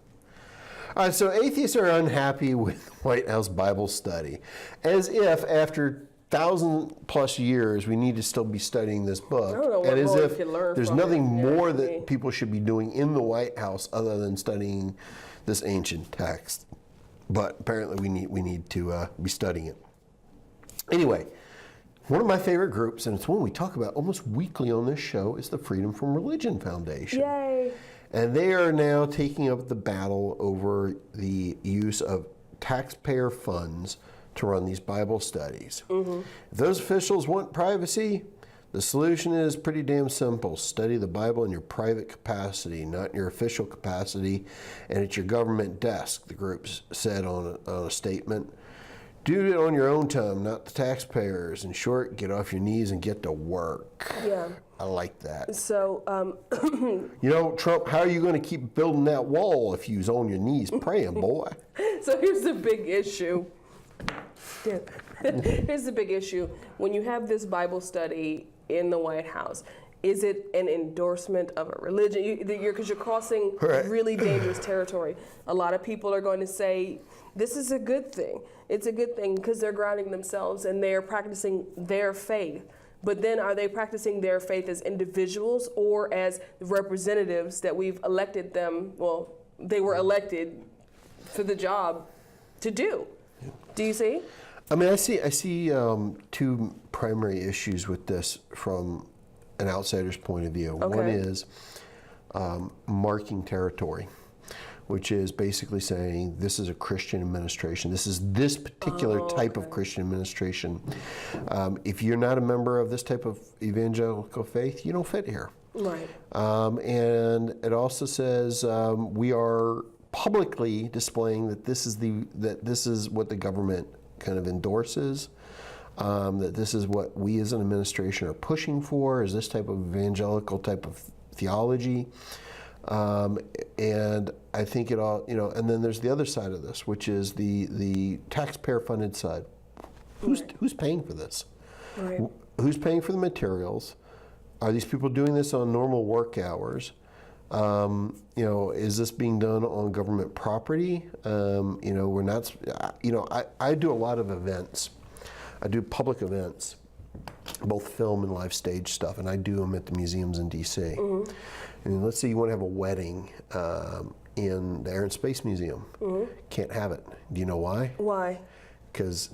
right, so atheists are unhappy with White House Bible study, as if after 1,000+ years we need to still be studying this book, I don't know what and as more if you can learn there's from nothing it. more that people should be doing in the White House other than studying this ancient text. But apparently we need to be studying it. Anyway, one of my favorite groups, and it's one we talk about almost weekly on this show, is the Freedom from Religion Foundation. Yay! And they are now taking up the battle over the use of taxpayer funds to run these Bible studies. If those officials want privacy, the solution is pretty damn simple. Study the Bible in your private capacity, not in your official capacity, and at your government desk, the group said on a statement. Do it on your own time, not the taxpayers. In short, get off your knees and get to work. Yeah. I like that. So, Trump, how are you going to keep building that wall if you's on your knees praying, boy? So here's the big issue. Here's the big issue. When you have this Bible study in the White House, is it an endorsement of a religion? Because you're crossing really dangerous territory. A lot of people are going to say, this is a good thing. It's a good thing because they're grounding themselves and they're practicing their faith. But then are they practicing their faith as individuals or as representatives that we've elected them? Well, they were elected for the job to do. Do you see? I mean, I see two primary issues with this from an outsider's point of view. Okay. One is marking territory, which is basically saying this is a Christian administration. This is this particular type of Christian administration. If you're not a member of this type of evangelical faith, you don't fit here. Right. And it also says we are publicly displaying that this is what the government kind of endorses. That this is what we as an administration are pushing for, is this type of evangelical type of theology. And I think it all, and then there's the other side of this, which is the taxpayer-funded side. Who's paying for this? Right. Who's paying for the materials? Are these people doing this on normal work hours? Is this being done on government property? We're not. I do a lot of events. I do public events, both film and live stage stuff, and I do them at the museums in D.C. And let's say you want to have a wedding in the Air and Space Museum. Can't have it. Do you know why? Why? Because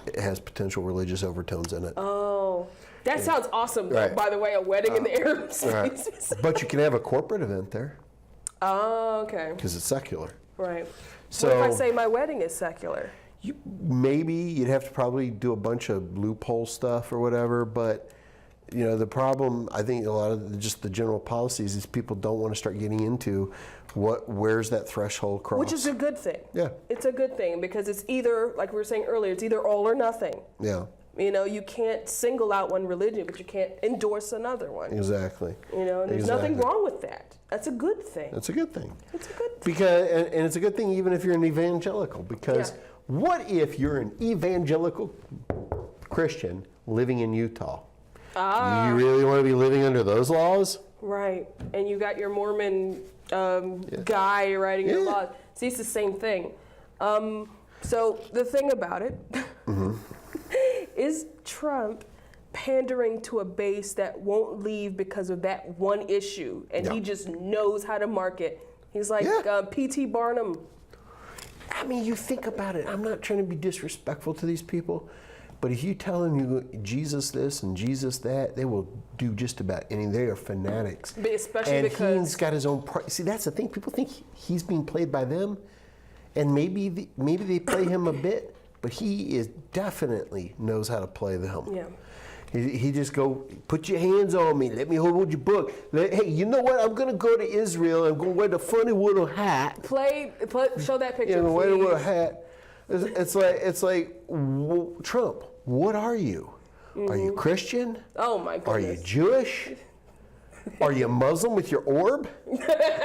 it has potential religious overtones in it. Oh. That sounds awesome, though, Right. by the way, a wedding in the Arab Right. spaces. But you can have a corporate event there Oh, okay. because it's secular. Right. So What if I say my wedding is secular? maybe you'd have to probably do a bunch of loophole stuff or whatever, but the problem, I think a lot of just the general policies is people don't want to start getting into where's that threshold cross. Which is a good thing. Yeah. It's a good thing because it's either, like we were saying earlier, it's either all or nothing. Yeah, You can't single out one religion, but you can't endorse another one. exactly. And there's nothing wrong with that. That's a good thing. That's a good thing. It's a good thing. Because, and it's a good thing even if you're an evangelical, because Yeah. what if you're an evangelical Christian living in Utah? You really want to be living under those laws? Right. And you got your Mormon guy writing your Yeah. laws. See, it's the same thing. So the thing about it is Trump pandering to a base that won't leave because of that one issue, and he just knows how to market. He's like P.T. Barnum. I mean, you think about it. I'm not trying to be disrespectful to these people, but if you tell them Jesus this and Jesus that, they will do just about anything. They are fanatics. But especially and because he's got his own. See, that's the thing. People think he's being played by them, and maybe they play him a bit, but he is definitely knows how to play them. Yeah. He just go, put your hands on me, let me hold your book. Hey, you know what? I'm gonna go to Israel. I'm gonna wear the funny little hat. Show that picture, Wear the please. little hat. It's like Trump. What are you? Are you Christian? Oh my Are you goodness. Jewish? Are you Muslim with your orb?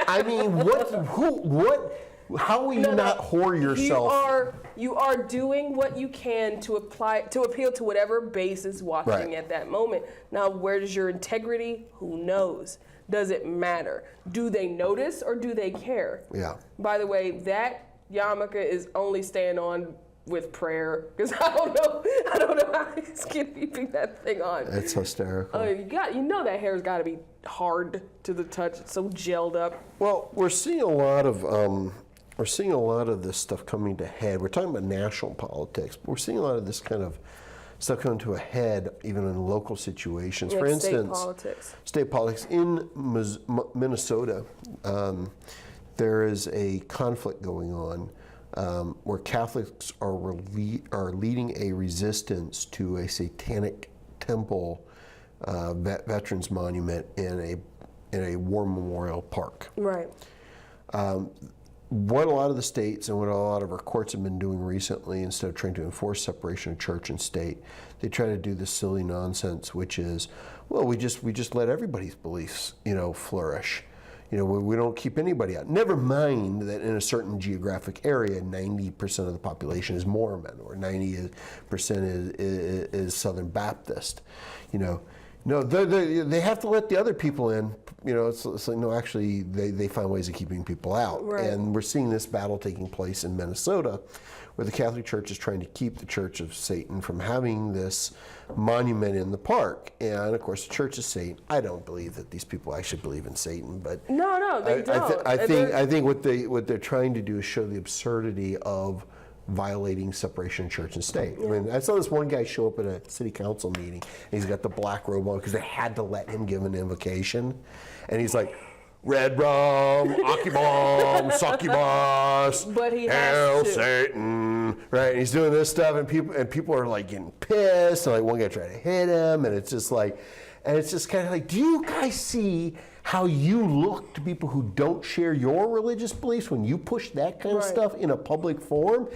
I mean, what? How will you not whore yourself? You are doing what you can to appeal to whatever base is watching Right. at that moment. Now, where does your integrity? Who knows? Does it matter? Do they notice or do they care? Yeah. By the way, that yarmulke is only staying on with prayer because I don't know how he's keeping that thing on. It's hysterical. You know that hair's got to be hard to the touch. It's so gelled up. Well, we're seeing a lot of this stuff coming to head. We're talking about national politics, but we're seeing a lot of this kind of stuff coming to a head even in local situations. Like For instance, state politics. In Minnesota, there is a conflict going on where Catholics are leading a resistance to a satanic temple veterans monument in a war memorial park. Right. What a lot of the states and what a lot of our courts have been doing recently, instead of trying to enforce separation of church and state, they try to do this silly nonsense, which is, well, we just let everybody's beliefs, flourish. We don't keep anybody out. Never mind that in a certain geographic area, 90% of the population is Mormon or 90% is Southern Baptist. No, they have to let the other people in. It's like, no, actually, they find ways of keeping people out. Right. And we're seeing this battle taking place in Minnesota, where the Catholic Church is trying to keep the Church of Satan from having this monument in the park. And, of course, the Church of Satan, I don't believe that these people actually believe in Satan, but No, they don't. I think what they're trying to do is show the absurdity of violating separation of church and state. I mean, I saw this one guy show up at a city council meeting, and he's got the black robe on because they had to let him give an invocation, and he's like, "Red rum, Akibom, Succubus, But he Hail has to. Satan," right? And he's doing this stuff, and people are like getting pissed, and like one guy tried to hit him, and it's just kind of like, do you guys see how you look to people who don't share your religious beliefs when you push that kind of Right. stuff in a public forum?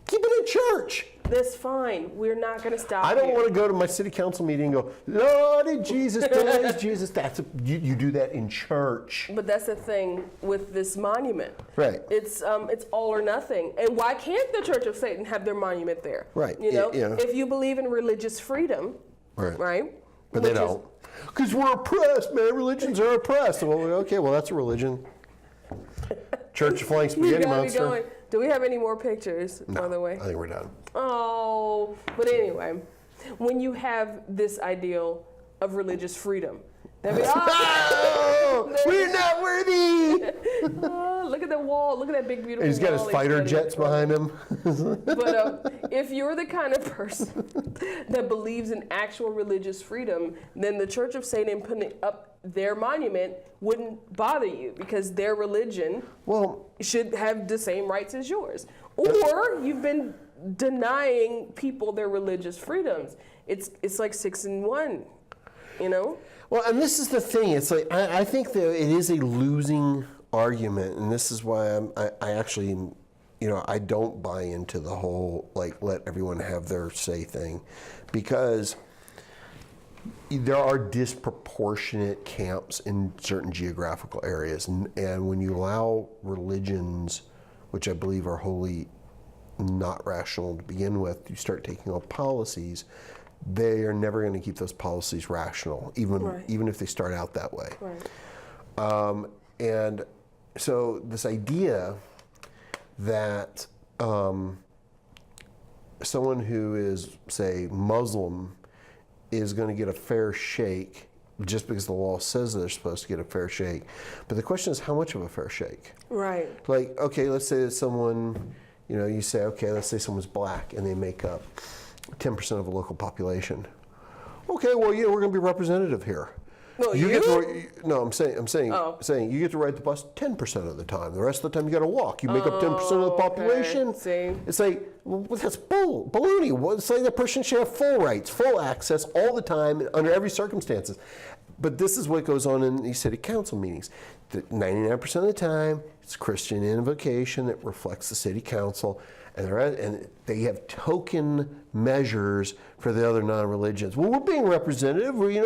Keep it in church. That's fine. We're not going to stop I don't here. want to go to my city council meeting and go, Lord Jesus, praise Jesus. You do that in church. But that's the thing with this monument. Right. It's all or nothing. And why can't the Church of Satan have their monument there? Right. If you believe in religious freedom, right? But they which is- don't. Because we're oppressed, man. Religions are oppressed. Well, okay, well, that's a religion. Church of Flying You Spaghetti gotta be Monster. going. Do we have any more pictures, by the way? I think we're done. Oh, but anyway, when you have this ideal of religious freedom, They'd be, Oh, we're not worthy. look at that wall. Look at that big, beautiful He's got his wall fighter jets behind him. But if you're the kind of person that believes in actual religious freedom, then the Church of Satan putting up their monument wouldn't bother you because their religion should have the same rights as yours. Or you've been denying people their religious freedoms. It's like 6 in 1, you know? Well, and this is the thing. It's like I think that it is a losing argument, and this is why I actually, you know, I don't buy into the whole like let everyone have their say thing, because there are disproportionate camps in certain geographical areas, and when you allow religions, which I believe are wholly not rational to begin with, you start taking on policies. They are never going to keep those policies rational, even if they start out that way. Right. And so this idea that someone who is, say, Muslim is going to get a fair shake just because the law says they're supposed to get a fair shake. But the question is, how much of a fair shake? Right. Like, okay, let's say that someone, you know, you say, okay, let's say someone's black and they make up 10% of the local population. Okay, well, yeah, we're going to be representative here. No, No, I'm saying you get to ride the bus 10% of the time. The rest of the time you got to walk. You make up 10% of the population. Okay. It's like, well, that's baloney. It's like that person should have full rights, full access all the time under every circumstances. But this is what goes on in these city council meetings. 99% of the time, it's Christian invocation that reflects the city council, and they have token measures for the other non-religions. Well, we're being representative. They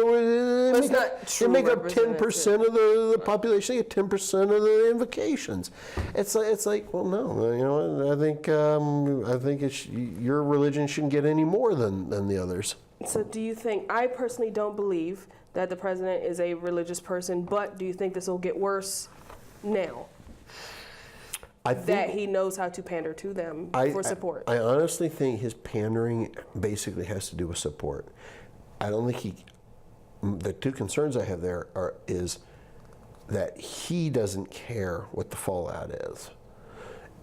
make up 10% of the population. They get 10% of the invocations. It's like, well, no. You know, I think your religion shouldn't get any more than the others. So do you think, I personally don't believe that the president is a religious person, but do you think this will get worse now? That he knows how to pander to them for support? I honestly think his pandering basically has to do with support. I don't think the two concerns I have there is that he doesn't care what the fallout is.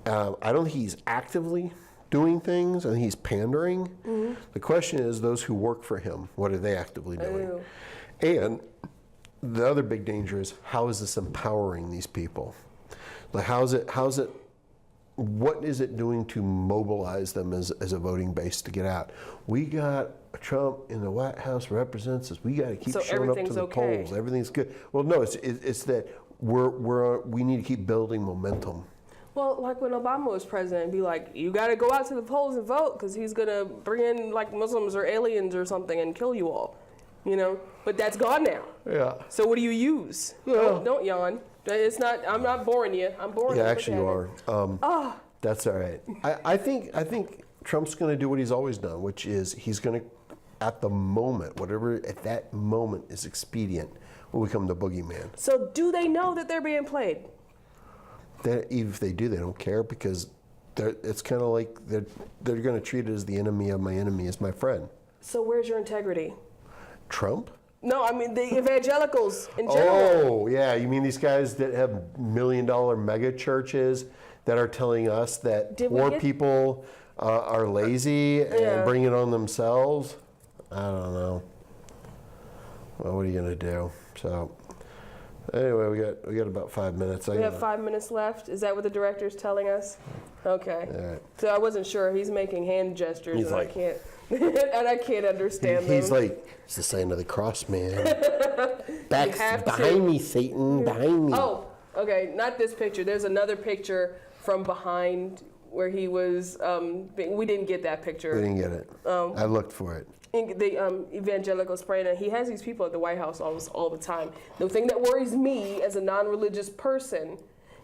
I don't think he's actively doing things. I think he's pandering. Mm-hmm. The question is, those who work for him, what are they actively doing? And the other big danger is, how is this empowering these people? Like, what is it doing to mobilize them as a voting base to get out? We got Trump in the White House represents us. We got to keep showing up to the polls. Everything's good. Well, no, it's that we need to keep building momentum. Well, like when Obama was president, be like, you got to go out to the polls and vote because he's going to bring in like Muslims or aliens or something and kill you all, you know? But that's gone now. Yeah. So what do you use? Yeah. Don't yawn. It's not. I'm not boring you. I'm boring you. Yeah, actually you are. That's all right. I think Trump's going to do what he's always done, which is he's going to, at the moment, whatever at that moment is expedient, will become the boogeyman. So do they know that they're being played? If they do, they don't care, because it's kind of like they're going to treat it as the enemy of my enemy is my friend. So where's your integrity? Trump? No, I mean the evangelicals in general. Oh, yeah. You mean these guys that have $1 million mega churches that are telling us that poor people are lazy and bring it on themselves? I don't know. Well, what are you going to do? So, anyway, we got about 5 minutes. We have 5 minutes left. Is that what the director's telling us? Okay. Right. So I wasn't sure. He's making hand gestures, and I can't. And I can't understand them. He's like, it's the sign of the cross, man. Behind me, Satan, behind me. Oh, okay, not this picture. There's another picture from behind where he was, we didn't get that picture. We didn't get it. I looked for it. The evangelical spraying, and he has these people at the White House all the time. The thing that worries me as a non-religious person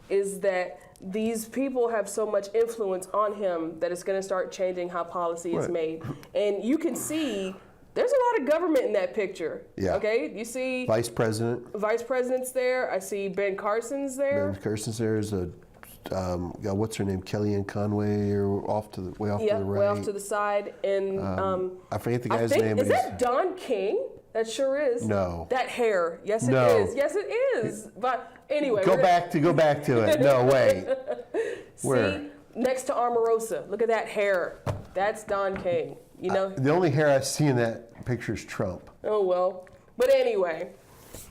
is that these people have so much influence on him that it's going to start changing how policy is made. And you can see there's a lot of government in that picture. Yeah. Okay? You see Vice President's there. I see Ben Carson's there. Ben Carson's there is a what's her name? Kellyanne Conway, or way off to the right. Way off to the side. And I forget the guy's name. Is that Don King? That sure is. No. That hair. Yes, it No. is. Yes, it is. But anyway. Go back to it. No, wait. Where? See, next to Omarosa. Look at that hair. That's Don King. You know. The only hair I see in that picture is Trump. Oh well. But anyway,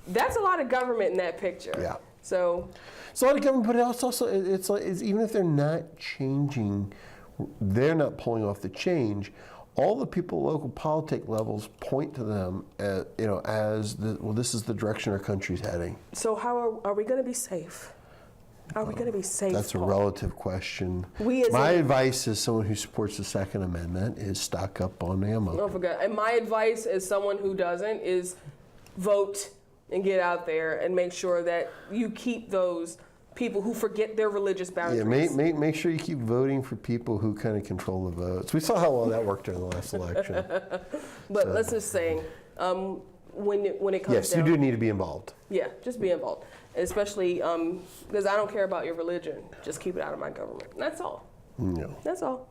that's a lot of government in that picture. Yeah. So. It's a lot of government, but it's like even if they're not changing, they're not pulling off the change. All the people at local politic levels point to them, as this is the direction our country's heading. So how are we going to be safe? Are we going to be safe? That's a relative question. My advice as someone who supports the Second Amendment is stock up on ammo. Don't forget. And my advice as someone who doesn't is vote and get out there and make sure that you keep those people who forget their religious boundaries. Yeah, make sure you keep voting for people who kind of control the votes. We saw how well that worked during the last election. But let's just say, when it comes yes, down, you do need to be involved. Yeah, just be involved, especially because I don't care about your religion. Just keep it out of my government. That's all. No. That's all.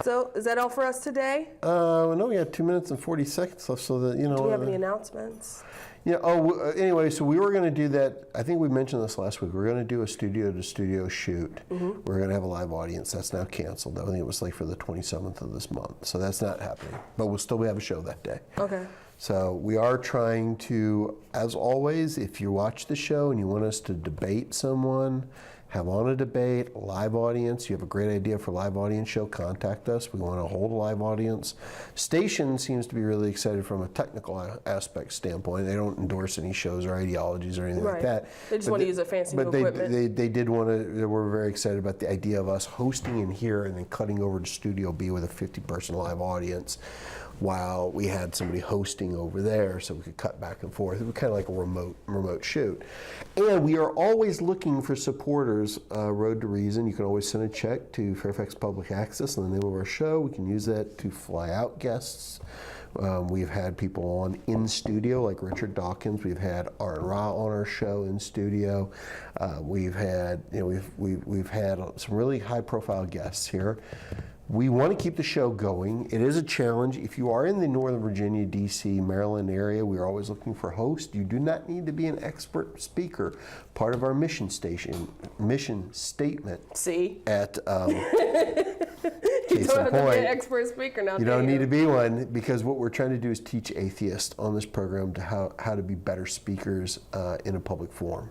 So is that all for us today? No, we got 2 minutes and 40 seconds left, so that Do we have any announcements? Yeah. Anyway, so we were going to do that. I think we mentioned this last week. We're going to do a studio-to-studio shoot. Mm-hmm. We're going to have a live audience. That's now canceled. I think it was like for the 27th of this month. So that's not happening. But we'll still have a show that day. Okay. So we are trying to, as always, if you watch the show and you want us to debate someone, have on a debate, live audience, you have a great idea for a live audience show, contact us. We want to hold a live audience. Station seems to be really excited from a technical aspect standpoint. They don't endorse any shows or ideologies or anything like that. They just want to use a fancy new equipment. But they did want to, they were very excited about the idea of us hosting in here and then cutting over to Studio B with a 50-person live audience, while we had somebody hosting over there, so we could cut back and forth. It was kind of like a remote shoot. And we are always looking for supporters. Road to Reason, you can always send a check to Fairfax Public Access in the name of our show. We can use that to fly out guests. We've had people on in studio, like Richard Dawkins. We've had Aaron Ra on our show in studio. We've had we've had some really high-profile guests here. We want to keep the show going. It is a challenge. If you are in the Northern Virginia, D.C., Maryland area, we are always looking for hosts. You do not need to be an expert speaker. Part of our mission statement. See? At you don't have to be an expert speaker now. You don't need to be one, because what we're trying to do is teach atheists on this program to how to be better speakers in a public forum.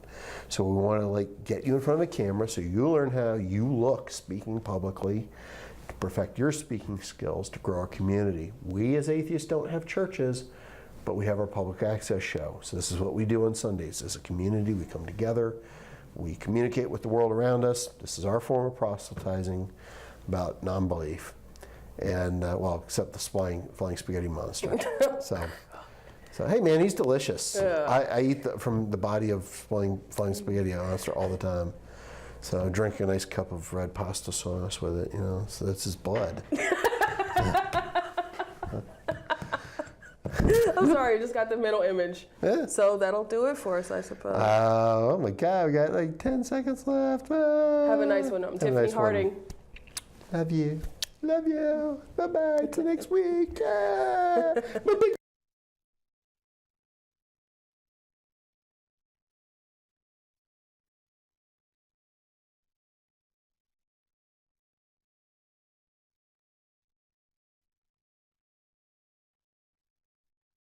So we want to get you in front of a camera so you learn how you look speaking publicly, to perfect your speaking skills, to grow our community. We as atheists don't have churches, but we have our public access show. So this is what we do on Sundays. As a community, we come together, we communicate with the world around us. This is our form of proselytizing about non-belief, and except the flying spaghetti monster. So hey man, he's delicious. Yeah. I eat from the body of flying spaghetti monster all the time. So drink a nice cup of red pasta sauce with it, so that's his blood. I'm sorry, I just got the mental image. Yeah. So that'll do it for us, I suppose. Oh my God, we got 10 seconds left. Have a nice one. I'm Tiffany Harding. Love you. Love you. Bye-bye. Till next week.